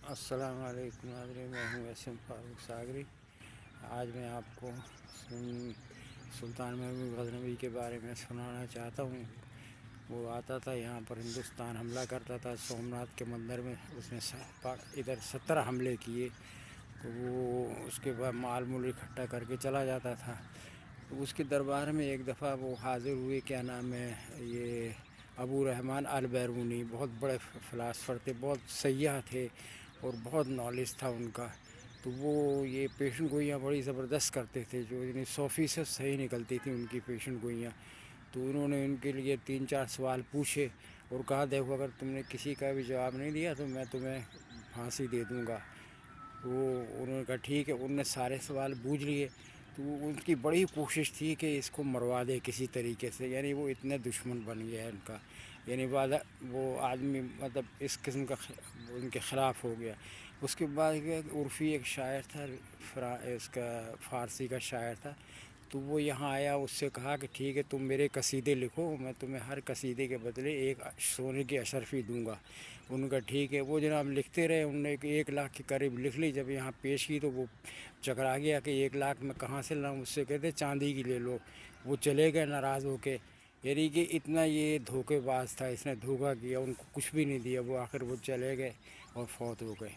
السلام علیکم ناظرین، میں ہوں اسم فاروق ساگری۔ آج میں آپ کو سلطان محمود غزنوی کے بارے میں سنانا چاہتا ہوں۔ وہ آتا تھا یہاں پر، ہندوستان حملہ کرتا تھا سومناتھ کے مندر میں۔ اس نے ادھر 17 حملے کیے، تو وہ اس کے بعد مال مول اکٹھا کر کے چلا جاتا تھا۔ تو اس کے دربار میں ایک دفعہ وہ حاضر ہوئے، کیا نام ہے یہ، ابو رحمان البیرونی، بہت بڑے فلاسفر تھے، بہت سیاح تھے اور بہت نالج تھا ان کا۔ تو وہ یہ پیشن گوئیاں بڑی زبردست کرتے تھے، جو 100% صحیح نکلتی تھی ان کی پیشن گوئیاں۔ تو انہوں نے ان کے لیے 3-4 سوال پوچھے اور کہا دیکھو اگر تم نے کسی کا بھی جواب نہیں دیا تو میں تمہیں پھانسی دے دوں گا۔ انہوں نے کہا ٹھیک ہے، ان نے سارے سوال بوجھ لیے۔ تو ان کی بڑی کوشش تھی کہ اس کو مروا دے کسی طریقے سے، یعنی وہ اتنے دشمن بن گیا ہے ان کا، یعنی وہ آدمی مطلب اس قسم کا ان کے خلاف ہو گیا۔ اس کے بعد عرفی ایک شاعر تھا، اس کا فارسی کا شاعر تھا، تو وہ یہاں آیا، اس سے کہا کہ ٹھیک ہے تم میرے قصیدے لکھو، میں تمہیں ہر قصیدے کے بدلے ایک سونے کی اشرفی دوں گا۔ ان کا ٹھیک ہے، وہ جناب لکھتے رہے، انہوں نے 1 لاکھ کے قریب لکھ لی۔ جب یہاں پیش کی تو وہ چکرا گیا کہ 1 لاکھ میں کہاں سے لاؤں، اس سے کہتے چاندی کی لے لو۔ وہ چلے گئے ناراض ہو کے، یعنی کہ اتنا یہ دھوکے باز تھا، اس نے دھوکہ کیا، ان کو کچھ بھی نہیں دیا۔ وہ آخر وہ چلے گئے اور فوت ہو گئے۔